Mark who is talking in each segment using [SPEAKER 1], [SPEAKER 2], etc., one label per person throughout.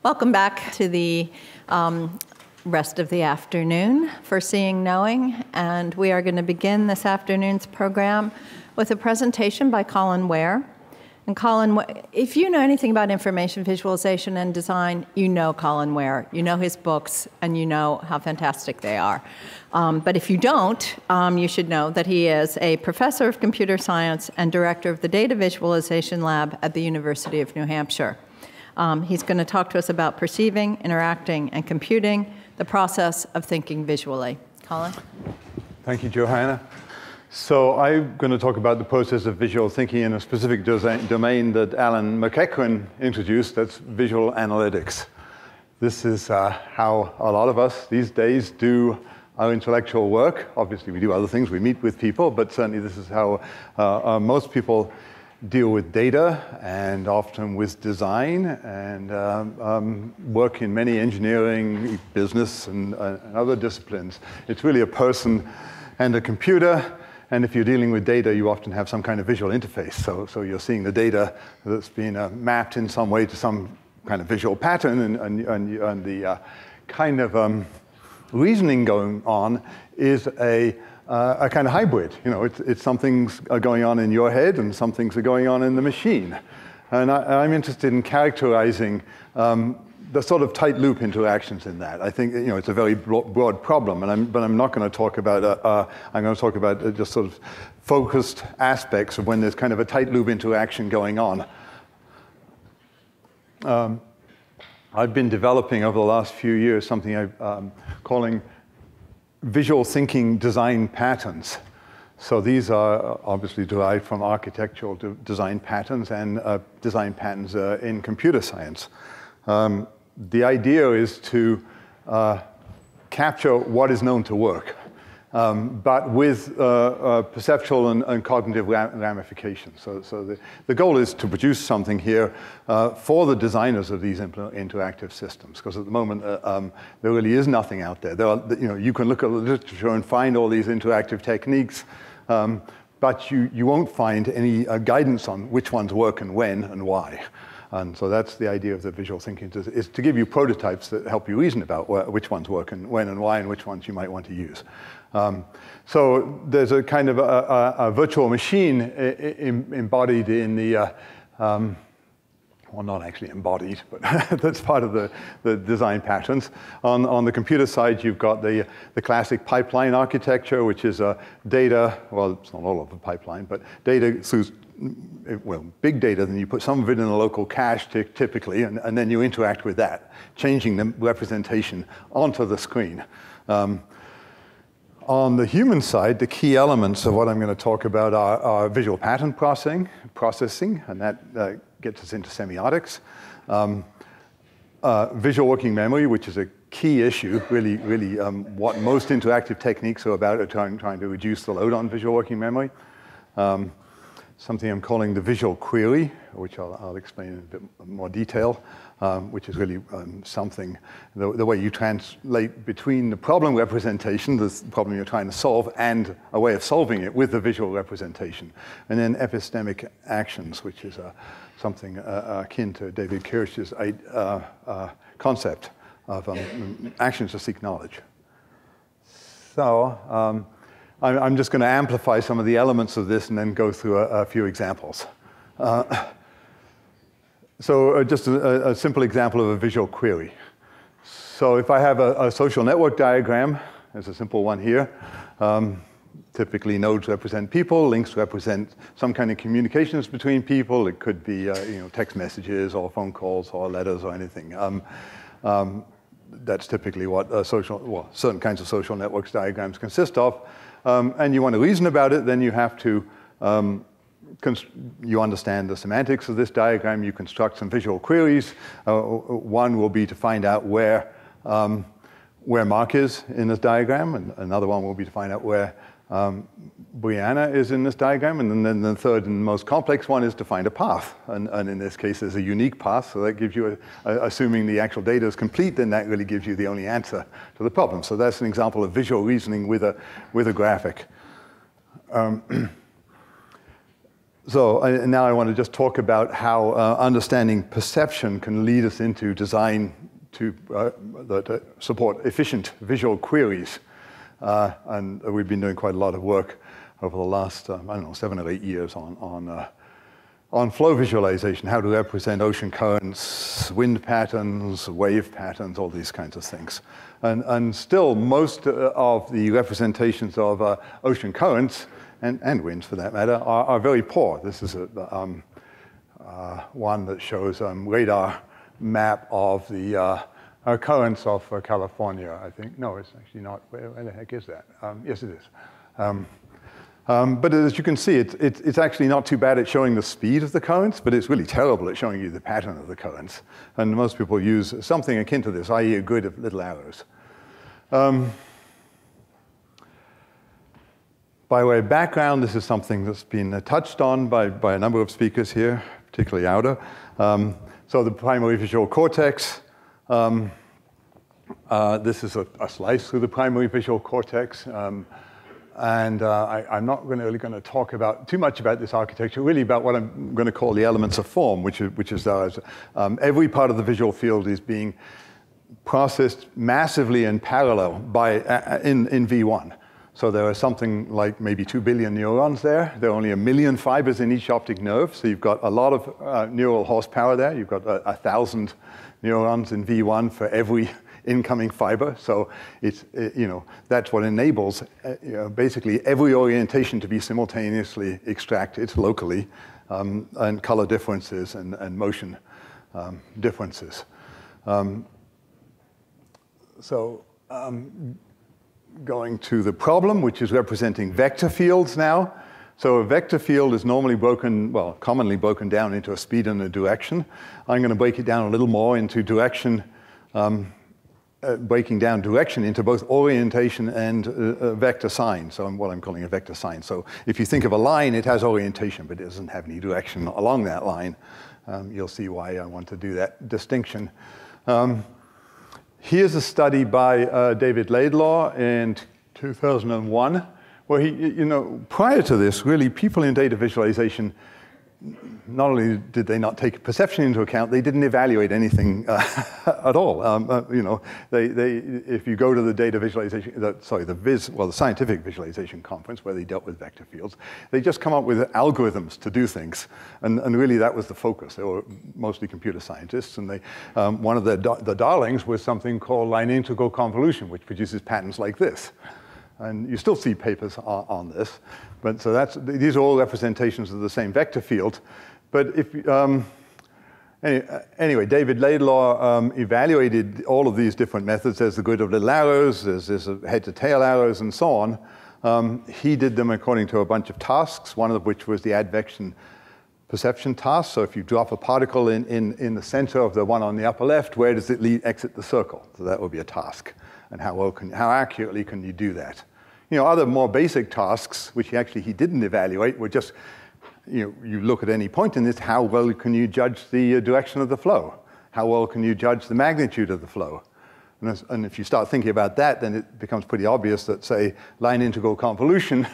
[SPEAKER 1] Welcome back to the rest of the afternoon for Seeing Knowing, and we are going to begin this afternoon's program with a presentation by Colin Ware. And Colin, if you know anything about information visualization and design, you know Colin Ware. You know his books, and you know how fantastic they are. But if you don't, you should know that he is a professor of computer science and director of the Data Visualization Lab at the University of New Hampshire. He's going to talk to us about perceiving, interacting, and computing, the process of thinking visually. Colin?
[SPEAKER 2] Thank you, Johanna. So I'm going to talk about the process of visual thinking in a specific domain that Alan McEachran introduced, that's visual analytics. This is how a lot of us these days do our intellectual work. Obviously, we do other things. We meet with people, but certainly this is how most people deal with data and often with design and work in many engineering, business, and other disciplines. It's really a person and a computer, and if you're dealing with data, you often have some kind of visual interface. So you're seeing the data that's been mapped in some way to some kind of visual pattern, and the kind of reasoning going on is a kind of hybrid. You know, it's some things are going on in your head and some things are going on in the machine. And I'm interested in characterizing the sort of tight loop interactions in that. I think, you know, it's a very broad problem, but I'm not going to talk about, I'm going to talk about just sort of focused aspects of when there's kind of a tight loop interaction going on. I've been developing over the last few years something I'm calling visual thinking design patterns. So these are obviously derived from architectural design patterns and design patterns in computer science. The idea is to capture what is known to work, but with perceptual and cognitive ramifications. So the goal is to produce something here for the designers of these interactive systems, because at the moment there really is nothing out there. You can look at the literature and find all these interactive techniques, but you won't find any guidance on which ones work and when and why. And so that's the idea of the visual thinking, is to give you prototypes that help you reason about which ones work and when and why and which ones you might want to use. So there's a kind of a virtual machine embodied in the, well, not actually embodied, but that's part of the design patterns. On the computer side, you've got the classic pipeline architecture, which is data, well, it's not all of the pipeline, but data through, well, big data, then you put some of it in a local cache typically, and then you interact with that, changing the representation onto the screen. On the human side, the key elements of what I'm going to talk about are visual pattern processing, and that gets us into semiotics. Visual working memory, which is a key issue, really what most interactive techniques are about, are trying to reduce the load on visual working memory. Something I'm calling the visual query, which I'll explain in a bit more detail, which is really something, the way you translate between the problem representation, the problem you're trying to solve, and a way of solving it with the visual representation. And then epistemic actions, which is something akin to David Kirsch's concept of actions to seek knowledge. So, I'm just going to amplify some of the elements of this and then go through a few examples. So just a simple example of a visual query. So if I have a social network diagram, there's a simple one here. Typically nodes represent people, links represent some kind of communications between people. It could be text messages or phone calls or letters or anything. That's typically what certain kinds of social networks diagrams consist of. And you want to reason about it, then you have to, you understand the semantics of this diagram, you construct some visual queries. One will be to find out where Mark is in this diagram, and another one will be to find out where Brianna is in this diagram, and then the third and most complex one is to find a path. And in this case, there's a unique path, so that gives you, assuming the actual data is complete, then that really gives you the only answer to the problem. So that's an example of visual reasoning with a graphic. now I want to just talk about how understanding perception can lead us into design that support efficient visual queries. And we've been doing quite a lot of work over the last, I don't know, 7 or 8 years on flow visualization, how to represent ocean currents, wind patterns, wave patterns, all these kinds of things. And still, most of the representations of ocean currents, and winds for that matter, are very poor. This is one that shows radar map of the currents of California, I think. No, it's actually not. Where the heck is that? Yes, it is. But as you can see, it's actually not too bad at showing the speed of the currents, but it's really terrible at showing you the pattern of the currents. And most people use something akin to this, i.e. a grid of little arrows. By way of background, this is something that's been touched on by a number of speakers here, particularly Auda. So the primary visual cortex. This is a slice through the primary visual cortex. And I'm not really going to talk too much about this architecture, really about what I'm going to call the elements of form, which is every part of the visual field is being processed massively in parallel in V1. So there are something like maybe 2 billion neurons there. There are only 1 million fibers in each optic nerve, so you've got a lot of neural horsepower there. You've got 1,000 neurons in V1 for every incoming fiber. So that's what enables basically every orientation to be simultaneously extracted locally, and color differences and motion differences. Going to the problem, which is representing vector fields now. So a vector field is normally commonly broken down into a speed and a direction. I'm going to break it down a little more into direction, breaking down direction into both orientation and vector sign. So what I'm calling a vector sign. So if you think of a line, it has orientation, but it doesn't have any direction along that line. You'll see why I want to do that distinction. Here's a study by David Laidlaw in 2001, where prior to this, really, people in data visualization, not only did they not take perception into account, they didn't evaluate anything at all. If you go to the data visualization, the scientific visualization conference where they dealt with vector fields, they just come up with algorithms to do things, and really that was the focus. They were mostly computer scientists, and one of the darlings was something called line integral convolution, which produces patterns like this. And you still see papers on this. But so these are all representations of the same vector field. But anyway, David Laidlaw evaluated all of these different methods. There's the grid of little arrows, there's head-to-tail arrows, and so on. He did them according to a bunch of tasks, one of which was the advection perception task. So if you drop a particle in the center of the one on the upper left, where does it exit the circle? So that would be a task. And how accurately can you do that? Other more basic tasks, which he didn't evaluate, were just, you look at any point in this, how well can you judge the direction of the flow? How well can you judge the magnitude of the flow? And if you start thinking about that, then it becomes pretty obvious that, say, line integral convolution,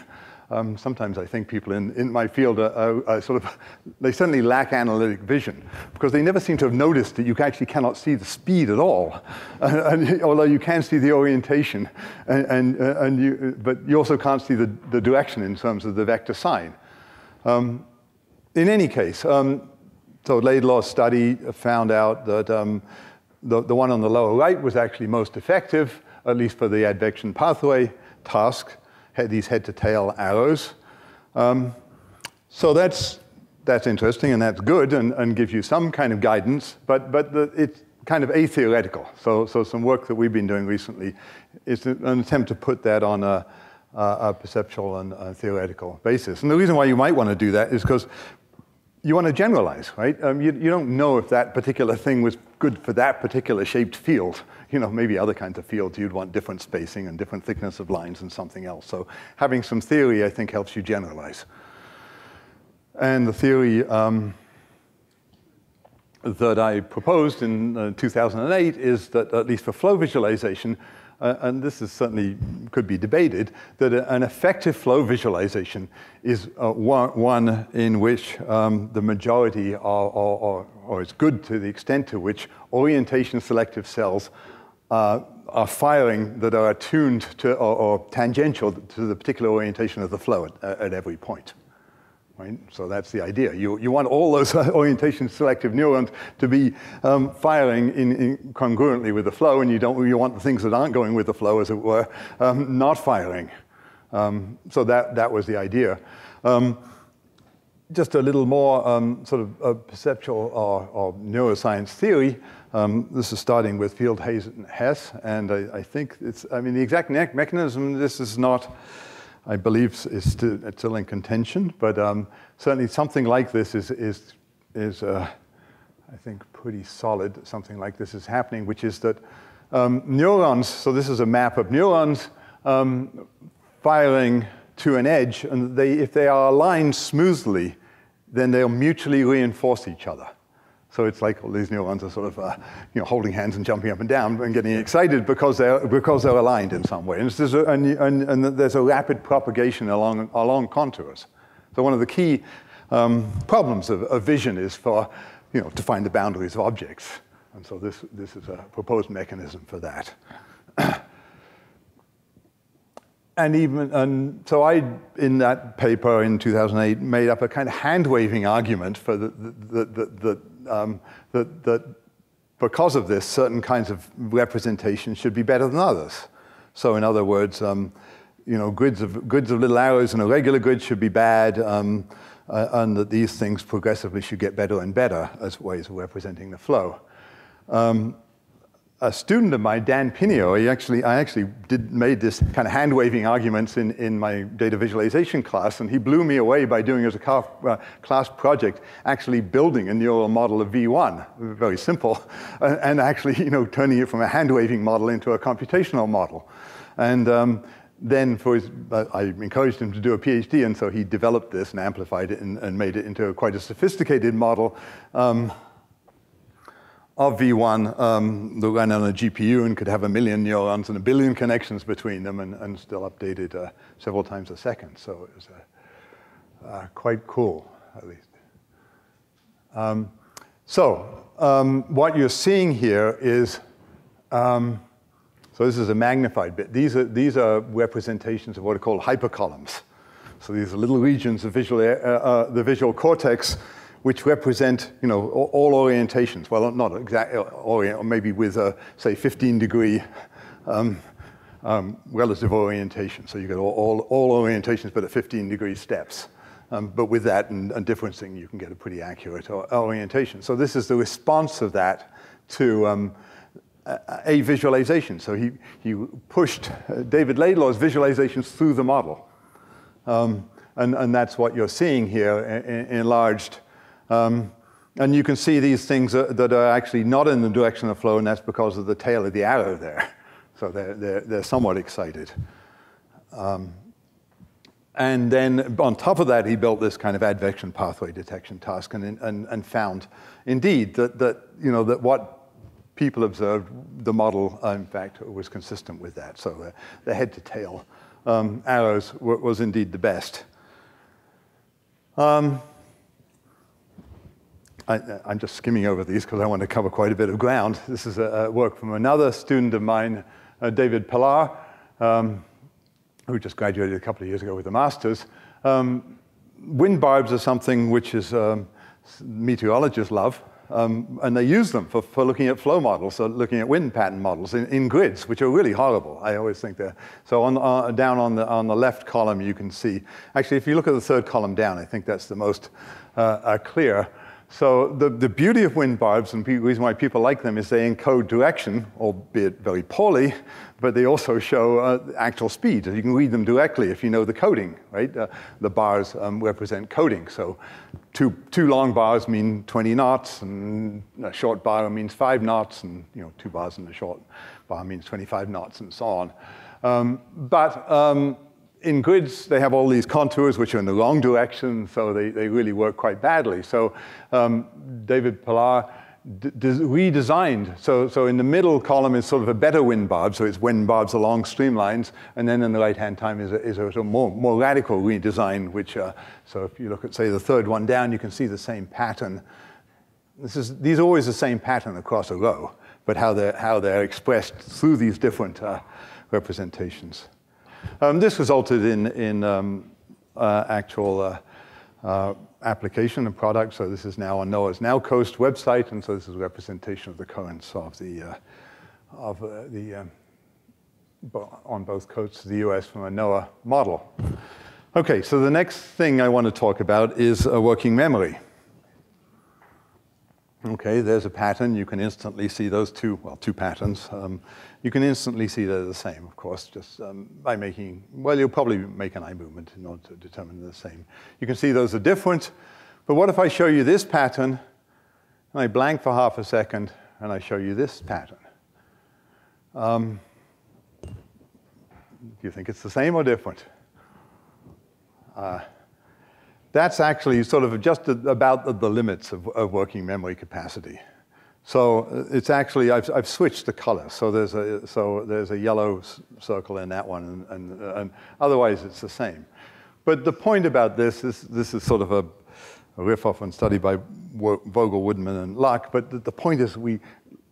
[SPEAKER 2] sometimes I think people in my field are they certainly lack analytic vision, because they never seem to have noticed that you actually cannot see the speed at all, although you can see the orientation, but you also can't see the direction in terms of the vector sign. In any case, so Laidlaw's study found out that the one on the lower right was actually most effective, at least for the advection pathway task. Had these head-to-tail arrows. So that's interesting, and that's good, and gives you some kind of guidance, but it's kind of atheoretical. So some work that we've been doing recently is an attempt to put that on a perceptual and a theoretical basis. And the reason why you might want to do that is because you want to generalize, right? You don't know if that particular thing was good for that particular shaped field. Maybe other kinds of fields, you'd want different spacing and different thickness of lines and something else. So having some theory, I think, helps you generalize. And the theory that I proposed in 2008 is that, at least for flow visualization, and this is certainly could be debated, that an effective flow visualization is one in which the majority or is good to the extent to which orientation selective cells are firing that are attuned to or tangential to the particular orientation of the flow at every point. Right? So that's the idea. You want all those orientation selective neurons to be firing congruently with the flow, and you want the things that aren't going with the flow, as it were, not firing. So that was the idea. Just a little more sort of perceptual or neuroscience theory. This is starting with Field, Hayes, and Hess, and I think the exact mechanism, this is not, I believe, is still in contention, but certainly something like this is I think, pretty solid. Something like this is happening, which is that neurons, so this is a map of neurons firing to an edge, and if they are aligned smoothly, then they'll mutually reinforce each other. So it's like all these neurons are sort of holding hands and jumping up and down and getting excited because they're aligned in some way. And there's a rapid propagation along contours. So one of the key problems of vision is to find the boundaries of objects. And so this is a proposed mechanism for that. And so I, in that paper in 2008, made up a kind of hand-waving argument for that because of this, certain kinds of representations should be better than others. So in other words, grids of little arrows in a regular grid should be bad, and that these things progressively should get better and better as ways of representing the flow. A student of mine, Dan Pinio, I actually made this kind of hand-waving arguments in my data visualization class, and he blew me away by doing as a class project, actually building a neural model of V1, very simple, and actually turning it from a hand-waving model into a computational model. And then I encouraged him to do a PhD, and so he developed this and amplified it and made it into quite a sophisticated model of V1 that ran on a GPU and could have 1 million neurons and 1 billion connections between them and still updated several times a second. So it was quite cool, at least. What you're seeing here is, so this is a magnified bit. These are representations of what are called hypercolumns. So these are little regions of the visual cortex which represent, all orientations. Well, not exactly orient, or maybe with, say, 15-degree relative orientation. So you get all orientations, but at 15-degree steps. But with that and differencing, you can get a pretty accurate orientation. So this is the response of that to a visualization. So he pushed David Laidlaw's visualizations through the model. And that's what you're seeing here, enlarged. And you can see these things that are actually not in the direction of flow, and that's because of the tail of the arrow there. So they're somewhat excited. And then on top of that, he built this kind of advection pathway detection task and found, indeed, that what people observed, the model, in fact, was consistent with that. So the head-to-tail arrows was indeed the best. I'm just skimming over these because I want to cover quite a bit of ground. This is a work from another student of mine, David Pilar, who just graduated a couple of years ago with a master's. Wind barbs are something which is meteorologists love, and they use them for looking at flow models, so looking at wind pattern models in grids, which are really horrible. I always think they're so. Down on the left column, you can see. Actually, if you look at the third column down, I think that's the most clear. So the beauty of wind barbs, and the reason why people like them, is they encode direction, albeit very poorly, but they also show actual speed. You can read them directly if you know the coding, right? The bars represent coding. So two long bars mean 20 knots, and a short bar means 5 knots, and 2 bars in a short bar means 25 knots, and so on. In grids, they have all these contours which are in the wrong direction, so they really work quite badly. So David Pilar redesigned. So in the middle column is sort of a better wind barb, so it's wind barbs along streamlines, and then in the right-hand time is a more radical redesign, which, so if you look at, say, the third one down, you can see the same pattern. These are always the same pattern across a row, but how they're expressed through these different representations. This resulted in actual application and product. So this is now on NOAA's Now Coast website, and so this is a representation of the currents of on both coasts of the US from a NOAA model. Okay, so the next thing I want to talk about is working memory. Okay, there's a pattern. You can instantly see those two patterns. You can instantly see they're the same, of course, just by making, well, you'll probably make an eye movement in order to determine they're the same. You can see those are different, but what if I show you this pattern, and I blank for half a second, and I show you this pattern? Do you think it's the same or different? That's actually sort of just about the limits of working memory capacity. So it's actually, I've switched the color. So there's a yellow circle in that one, and otherwise it's the same. But the point about this is sort of a riff-off and study by Vogel, Woodman, and Luck. But the point is we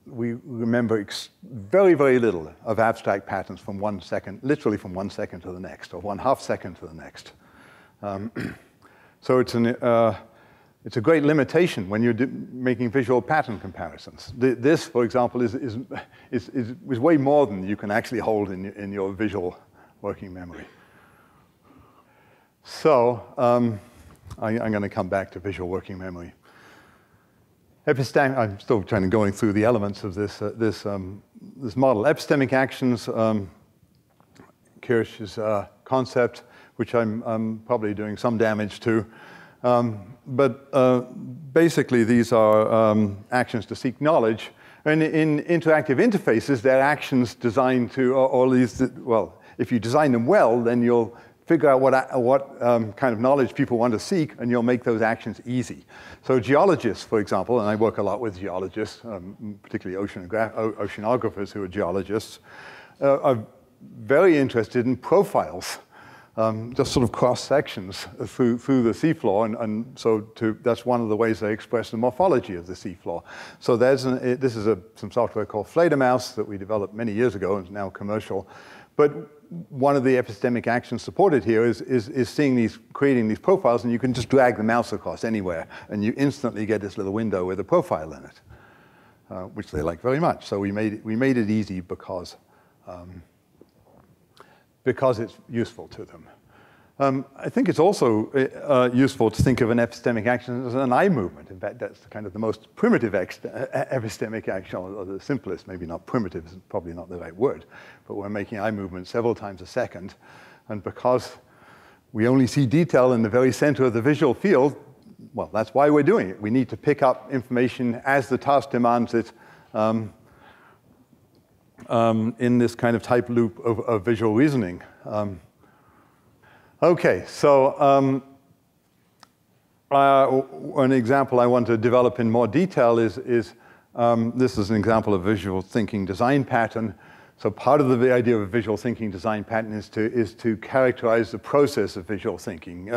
[SPEAKER 2] remember very, very little of abstract patterns from 1 second, literally from 1 second to the next, or 1/2 second to the next. So it's a great limitation when you're making visual pattern comparisons. This, for example, is way more than you can actually hold in your visual working memory. So I'm going to come back to visual working memory. Epistemic. I'm still going through the elements of this model. Epistemic actions, Kirsch's concept, which I'm probably doing some damage to. But basically, these are actions to seek knowledge. And in interactive interfaces, they're actions designed to, or at least, well, if you design them well, then you'll figure out what kind of knowledge people want to seek, and you'll make those actions easy. So geologists, for example, and I work a lot with geologists, particularly oceanographers who are geologists, are very interested in profiles. Just sort of cross sections through the seafloor, and so that's one of the ways they express the morphology of the seafloor. So this is some software called Fledermaus that we developed many years ago and is now commercial. But one of the epistemic actions supported here is creating these profiles, and you can just drag the mouse across anywhere, and you instantly get this little window with a profile in it, which they like very much. So we made it easy because it's useful to them. I think it's also useful to think of an epistemic action as an eye movement. In fact, that's kind of the most primitive epistemic action, or the simplest. Maybe not primitive, is probably not the right word, but we're making eye movements several times a second. And because we only see detail in the very center of the visual field, well, that's why we're doing it. We need to pick up information as the task demands it, in this kind of type loop of visual reasoning. Okay, so an example I want to develop in more detail is this is an example of visual thinking design pattern. So part of the idea of a visual thinking design pattern is to characterize the process of visual thinking,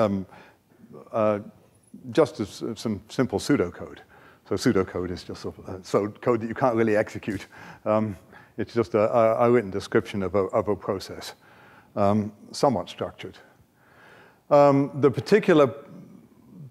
[SPEAKER 2] just as some simple pseudocode. So pseudocode is just code that you can't really execute. It's just a written description of a process, somewhat structured. The particular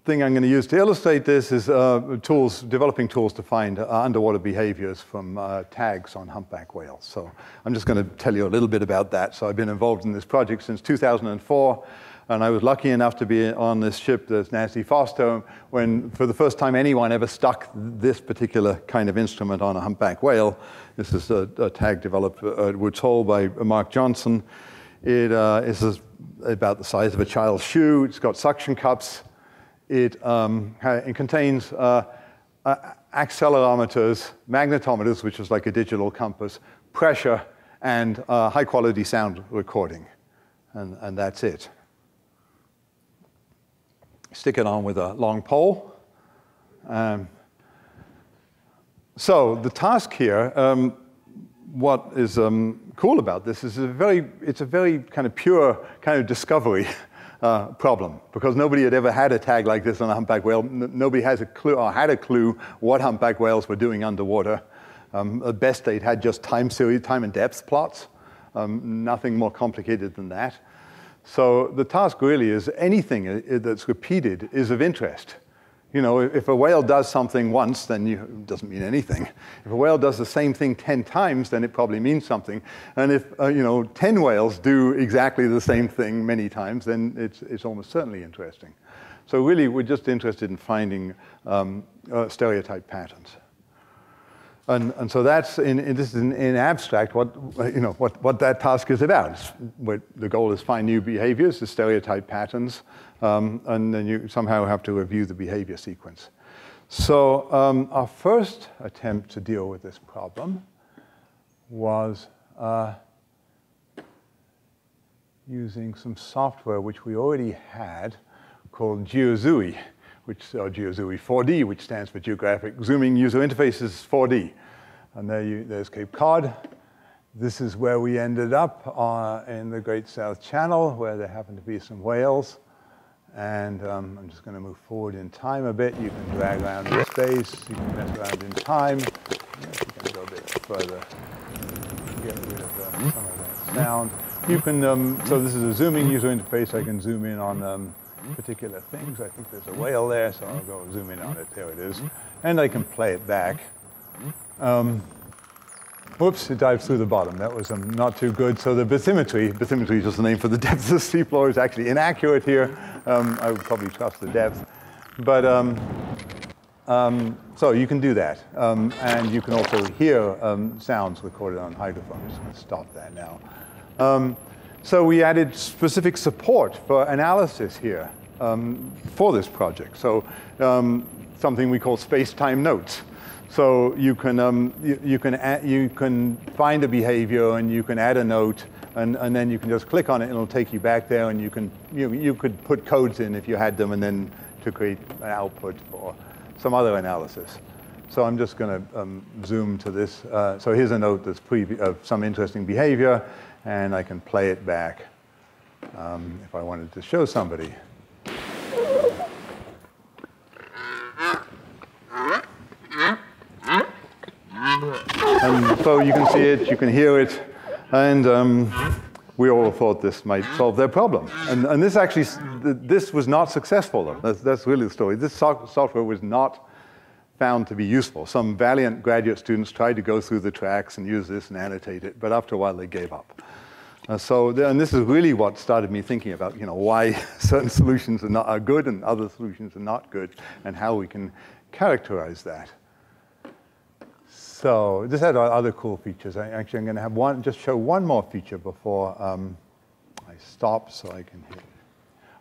[SPEAKER 2] thing I'm going to use to illustrate this is developing tools to find underwater behaviors from tags on humpback whales. So I'm just going to tell you a little bit about that. So I've been involved in this project since 2004. And I was lucky enough to be on this ship, the Nancy Foster, when for the first time anyone ever stuck this particular kind of instrument on a humpback whale. This is a tag developed at Woods Hole by Mark Johnson. It is about the size of a child's shoe. It's got suction cups. It contains accelerometers, magnetometers, which is like a digital compass, pressure, and high-quality sound recording. And that's it. Stick it on with a long pole. So the task here, what is cool about this is it's a very kind of pure kind of discovery problem, because nobody had ever had a tag like this on a humpback whale. Nobody has a clue or had a clue what humpback whales were doing underwater. At best, they'd had just time and depth plots, nothing more complicated than that. So the task really is anything that's repeated is of interest. You know, if a whale does something once, then it doesn't mean anything. If a whale does the same thing 10 times, then it probably means something. And if 10 whales do exactly the same thing many times, then it's almost certainly interesting. So really, we're just interested in finding stereotype patterns. And so that's this is in abstract what that task is about. The goal is find new behaviors, the stereotype patterns, and then you somehow have to review the behavior sequence. So our first attempt to deal with this problem was using some software which we already had called GeoZooey. GeoZooey 4D, which stands for Geographic Zooming User Interfaces 4D. And there's Cape Cod. This is where we ended up in the Great South Channel, where there happened to be some whales. And I'm just going to move forward in time a bit. You can drag around in space. You can mess around in time. You can go a bit further. Get rid of some of that sound. You can, so this is a zooming user interface. I can zoom in on particular things. I think there's a whale there, so I'll go zoom in on it. There it is. And I can play it back. Whoops, it dives through the bottom. That was not too good. So the bathymetry is just the name for the depth of the seafloor, is actually inaccurate here. I would probably trust the depth. But so you can do that. And you can also hear sounds recorded on hydrophone. I'm just going to stop that now. So we added specific support for analysis here for this project. So something we call space-time notes. So you can find a behavior and you can add a note, and then you can just click on it and it'll take you back there, and you could put codes in if you had them, and then to create an output for some other analysis. So I'm just going to zoom to this. So here's a note that's of some interesting behavior, and I can play it back if I wanted to show somebody. And so you can see it, you can hear it, and we all thought this might solve their problem. And this actually, this was not successful, though. That's really the story. This software was not found to be useful. Some valiant graduate students tried to go through the tracks and use this and annotate it, but after a while they gave up. And this is really what started me thinking about, why certain solutions are good and other solutions are not good, and how we can characterize that. So this had other cool features. I'm going to have just show one more feature before I stop, so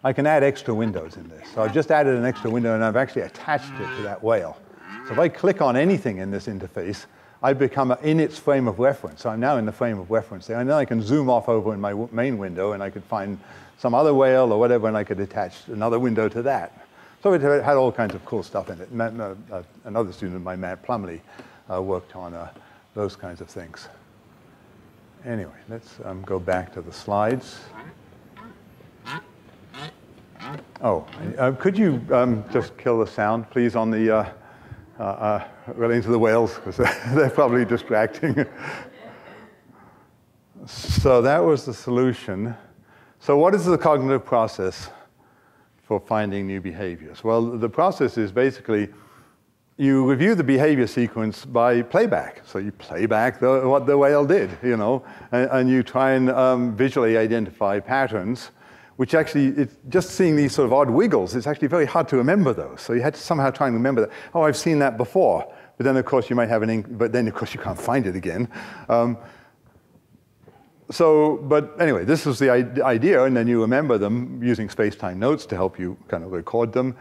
[SPEAKER 2] I can add extra windows in this. So I've just added an extra window, and I've actually attached it to that whale. So if I click on anything in this interface, I become in its frame of reference. So I'm now in the frame of reference there, and then I can zoom off over in my main window, and I could find some other whale or whatever, and I could attach another window to that. So it had all kinds of cool stuff in it. Another student of mine, Matt Plumley, worked on those kinds of things. Anyway, let's go back to the slides. Oh, could you just kill the sound, please, on the relating to the whales, because they're probably distracting. So that was the solution. So what is the cognitive process for finding new behaviors? Well, the process is basically you review the behavior sequence by playback. So you play back what the whale did, and you try and visually identify patterns, which actually, just seeing these sort of odd wiggles, it's actually very hard to remember those. So you had to somehow try and remember that, oh, I've seen that before. But then, of course, you might have but then, of course, you can't find it again. But anyway, this was the idea, and then you remember them using space-time notes to help you kind of record them.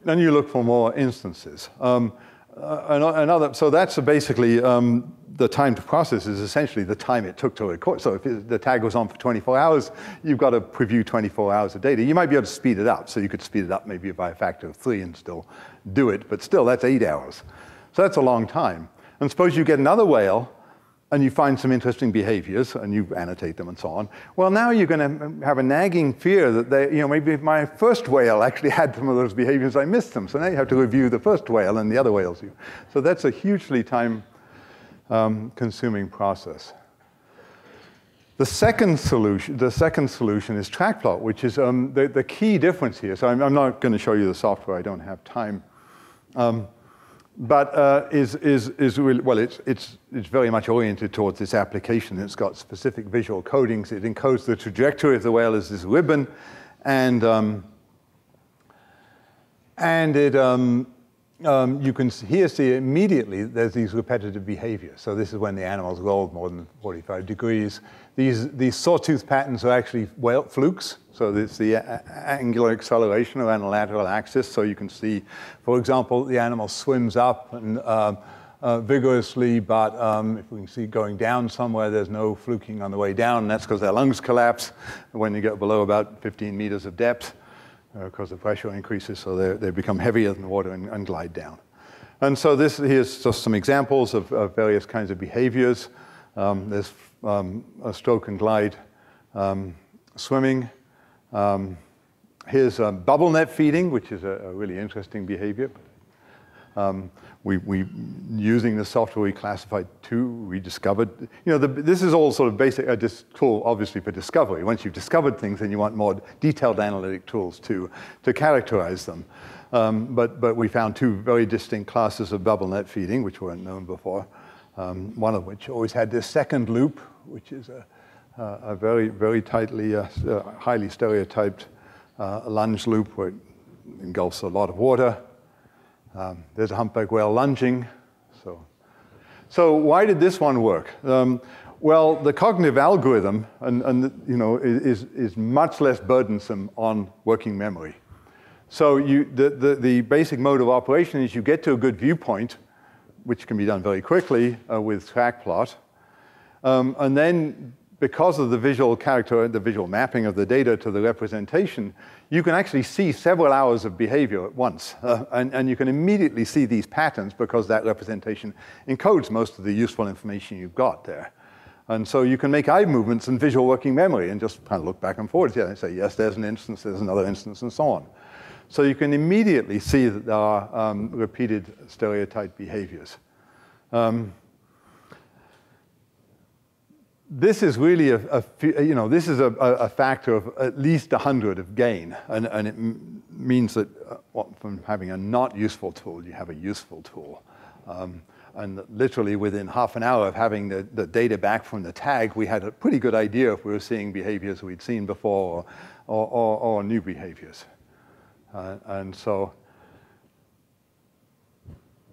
[SPEAKER 2] Then you look for more instances. So that's basically the time to process is essentially the time it took to record. So if the tag goes on for 24 hours, you've got to preview 24 hours of data. You might be able to speed it up. So you could speed it up maybe by a factor of 3 and still do it. But still, that's 8 hours. So that's a long time. And suppose you get another whale, and you find some interesting behaviors, and you annotate them and so on. Well, now you're going to have a nagging fear that maybe if my first whale actually had some of those behaviors, I missed them. So now you have to review the first whale and the other whales. So that's a hugely time-consuming process. The second solution is track plot, which is the key difference here. So I'm not going to show you the software. I don't have time. But is really, well, it's very much oriented towards this application. It's got specific visual codings. It encodes the trajectory of the whale as this ribbon, and you can here see immediately there's these repetitive behaviors. So this is when the animal's rolled more than 45 degrees. These sawtooth patterns are actually whale flukes. So it's the angular acceleration around the lateral axis. So you can see, for example, the animal swims up and vigorously, but if we can see going down somewhere, there's no fluking on the way down. And that's because their lungs collapse when you get below about 15 meters of depth, because the pressure increases, so they become heavier than water and glide down. And so here's just some examples of various kinds of behaviors. There's a stroke and glide swimming. Here's bubble net feeding, which is a really interesting behavior. Using the software, we classified two. We discovered, this is all sort of basic tool, obviously, for discovery. Once you've discovered things, then you want more detailed analytic tools to characterize them. But we found two very distinct classes of bubble net feeding, which weren't known before. One of which always had this second loop, which is a very, very tightly, highly stereotyped lunge loop where it engulfs a lot of water. There's a humpback whale lunging. So why did this one work? Well, the cognitive algorithm is much less burdensome on working memory. So the basic mode of operation is you get to a good viewpoint, which can be done very quickly with track plot. And then because of the visual mapping of the data to the representation, you can actually see several hours of behavior at once. And you can immediately see these patterns because that representation encodes most of the useful information you've got there. And so you can make eye movements in visual working memory and just kind of look back and forth. Yeah, and say, yes, there's an instance, there's another instance, and so on. So you can immediately see that there are repeated stereotype behaviors. This is really this is a factor of at least 100 of gain, and it means that from having a not useful tool, you have a useful tool. And literally within half an hour of having the data back from the tag, we had a pretty good idea if we were seeing behaviors we'd seen before or new behaviors. And so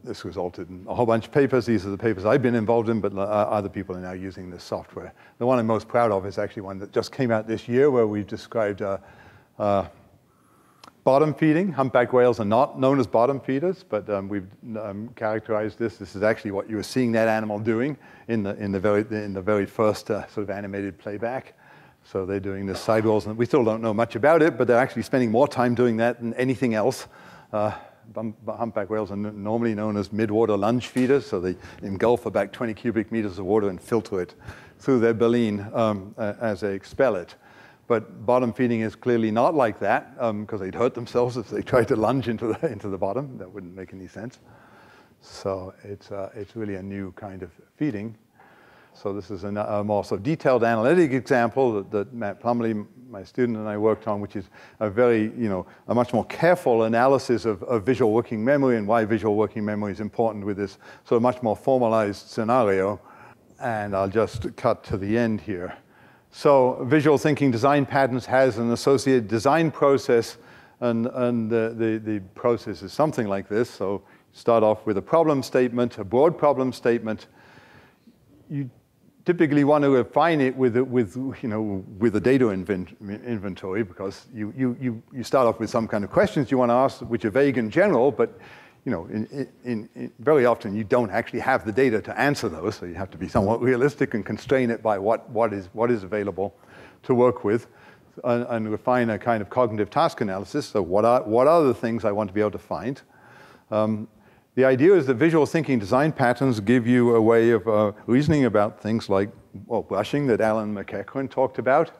[SPEAKER 2] this resulted in a whole bunch of papers. These are the papers I've been involved in, but other people are now using this software. The one I'm most proud of is actually one that just came out this year where we've described bottom feeding. Humpback whales are not known as bottom feeders, but we've characterized this. This is actually what you were seeing that animal doing in the very first sort of animated playback. So they're doing this side rolls, and we still don't know much about it, but they're actually spending more time doing that than anything else. Humpback whales are normally known as mid-water lunge feeders, so they engulf about 20 cubic meters of water and filter it through their baleen as they expel it. But bottom feeding is clearly not like that, because they'd hurt themselves if they tried to lunge into the bottom. That wouldn't make any sense. So it's really a new kind of feeding. So this is a more sort of detailed analytic example that Matt Plumley, my student, and I worked on, which is a very, a much more careful analysis of visual working memory and why visual working memory is important with this sort of much more formalized scenario. And I'll just cut to the end here. So visual thinking design patterns has an associated design process, and the process is something like this. So start off with a problem statement, a broad problem statement. You typically want to refine it with a data inventory, because you start off with some kind of questions you want to ask, which are vague in general, but very often you don't actually have the data to answer those, so you have to be somewhat realistic and constrain it by what is available to work with, and refine a kind of cognitive task analysis. So what are the things I want to be able to find? The idea is that visual thinking design patterns give you a way of reasoning about things like, well, brushing that Alan McEachran talked about.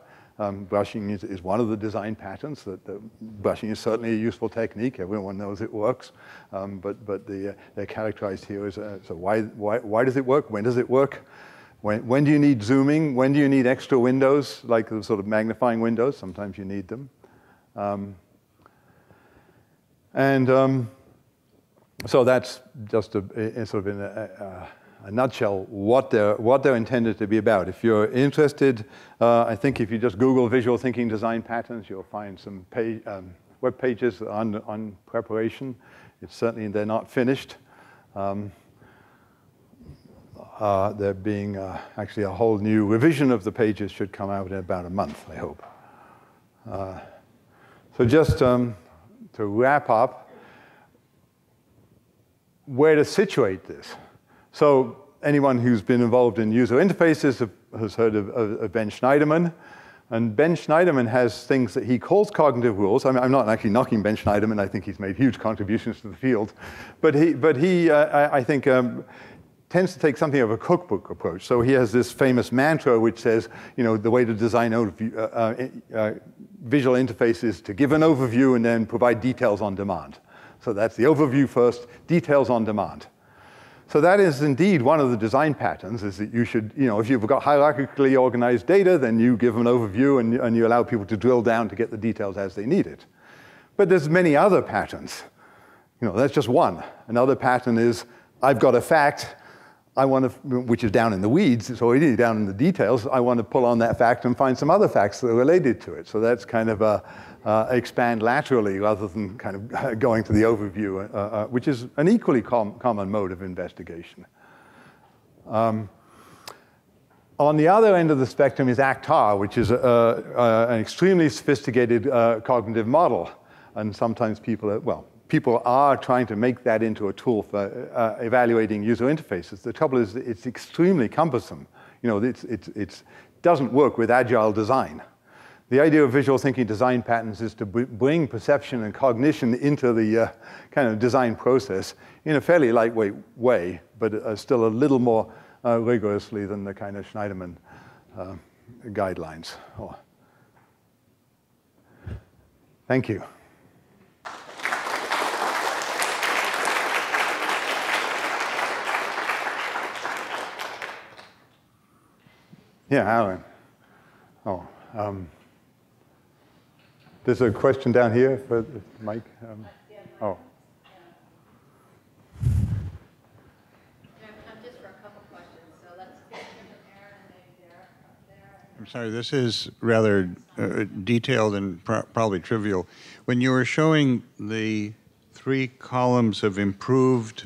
[SPEAKER 2] Brushing is one of the design patterns. That brushing is certainly a useful technique. Everyone knows it works. But they're characterized here as, so why does it work? When does it work? When do you need zooming? When do you need extra windows, like the sort of magnifying windows? Sometimes you need them. So that's just a sort of in a nutshell what they're intended to be about. If you're interested, I think if you just Google visual thinking design patterns, you'll find some web pages on preparation. It's certainly, they're not finished. They're being actually a whole new revision of the pages should come out in about a month, I hope. So just to wrap up, where to situate this. So anyone who's been involved in user interfaces has heard of Ben Schneiderman. And Ben Schneiderman has things that he calls cognitive rules. I'm not actually knocking Ben Schneiderman. I think he's made huge contributions to the field. But he I think, tends to take something of a cookbook approach. So he has this famous mantra which says, the way to design visual interfaces is to give an overview and then provide details on demand. So that's the overview first, details on demand. So that is indeed one of the design patterns, is that you should, if you've got hierarchically organized data, then you give an overview and you allow people to drill down to get the details as they need it. But there's many other patterns. That's just one. Another pattern is, I've got a fact, which is down in the weeds, it's already down in the details, I want to pull on that fact and find some other facts that are related to it. So that's kind of expand laterally rather than kind of going to the overview, which is an equally common mode of investigation. On the other end of the spectrum is ACT-R, which is an extremely sophisticated cognitive model. And sometimes people are trying to make that into a tool for evaluating user interfaces. The trouble is that it's extremely cumbersome. It doesn't work with agile design. The idea of visual thinking design patterns is to bring perception and cognition into the kind of design process in a fairly lightweight way, but still a little more rigorously than the kind of Schneiderman guidelines. Oh. Thank you. Yeah, Alan. Oh, there's a question down here for Mike. Oh.
[SPEAKER 3] Just for a couple questions. So let's get Aaron and Derek up there.
[SPEAKER 4] I'm sorry, this is rather detailed and probably trivial. When you were showing the 3 columns of improved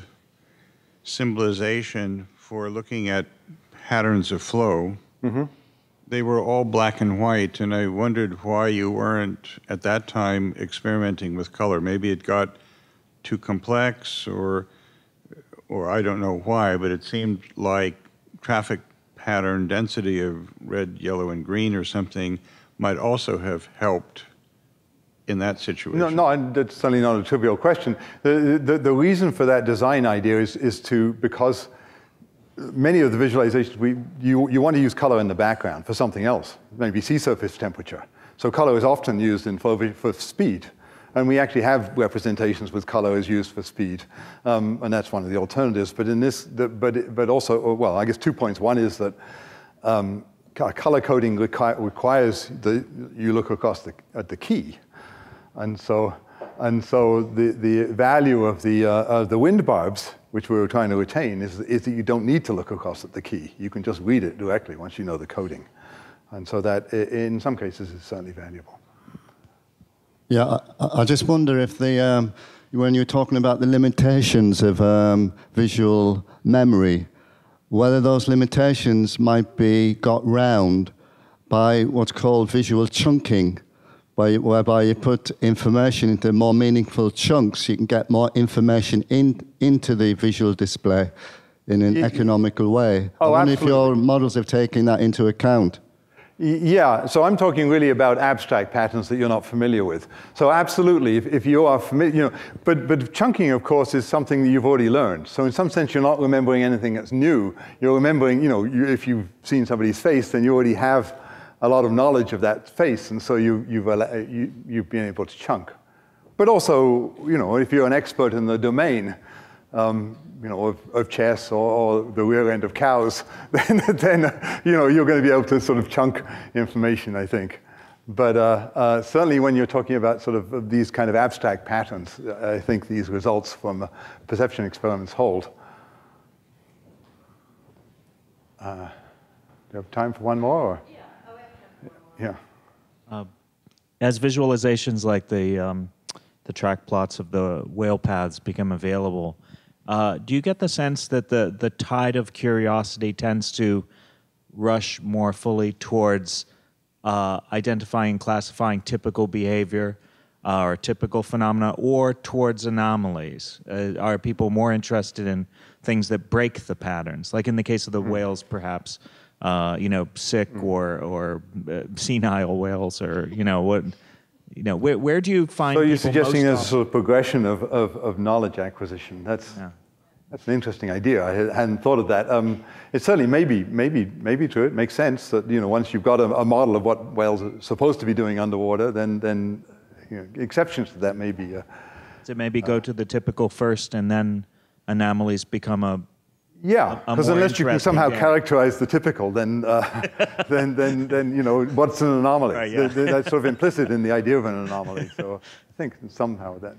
[SPEAKER 4] symbolization for looking at patterns of flow, they were all black and white, and I wondered why you weren't, at that time, experimenting with color. Maybe it got too complex, or I don't know why, but it seemed like traffic pattern density of red, yellow, and green or something might also have helped in that situation.
[SPEAKER 2] No, that's certainly not a trivial question. The reason for that design idea is because many of the visualizations, you want to use color in the background for something else, maybe sea surface temperature. So color is often used for speed. And we actually have representations with color as used for speed. And that's one of the alternatives. But in this, but also, well, I guess 2 points. One is that color coding requires you look across at the key. And so the value of the wind barbs, which we were trying to retain, is that you don't need to look across at the key. You can just read it directly once you know the coding. And so that, in some cases, is certainly valuable.
[SPEAKER 5] Yeah, I just wonder if when you're talking about the limitations of visual memory, whether those limitations might be got round by what's called visual chunking, whereby you put information into more meaningful chunks, you can get more information into the visual display in an economical way.
[SPEAKER 2] Oh,
[SPEAKER 5] I wonder
[SPEAKER 2] absolutely.
[SPEAKER 5] if your models have taken that into account.
[SPEAKER 2] Yeah, so I'm talking really about abstract patterns that you're not familiar with. So absolutely, if you are familiar, but chunking, of course, is something that you've already learned. So in some sense, you're not remembering anything that's new. You're remembering, if you've seen somebody's face, then you already have a lot of knowledge of that face, and so you've been able to chunk. But also, if you're an expert in the domain, of chess or the rear end of cows, then you're going to be able to sort of chunk information, I think. But certainly when you're talking about sort of these kind of abstract patterns, I think these results from perception experiments hold. Do you have time for one more? Or?
[SPEAKER 3] Yeah. Oh, we have time for one more.
[SPEAKER 2] Yeah.
[SPEAKER 6] As visualizations like the track plots of the whale paths become available, do you get the sense that the tide of curiosity tends to rush more fully towards identifying and classifying typical behavior or typical phenomena, or towards anomalies? Are people more interested in things that break the patterns? Like in the case of the whales, perhaps, sick or senile whales, or where do you find? So
[SPEAKER 2] you're
[SPEAKER 6] people
[SPEAKER 2] suggesting
[SPEAKER 6] most
[SPEAKER 2] there's a sort of progression of knowledge acquisition. That's an interesting idea. I hadn't thought of that. It certainly may be true. It makes sense that once you've got a model of what whales are supposed to be doing underwater, then exceptions to that may be.
[SPEAKER 6] So maybe go to the typical first, and then anomalies become a.
[SPEAKER 2] Yeah, because unless you can somehow characterize the typical, then what's an anomaly?
[SPEAKER 6] Right, yeah.
[SPEAKER 2] That's sort of implicit in the idea of an anomaly. So I think somehow that.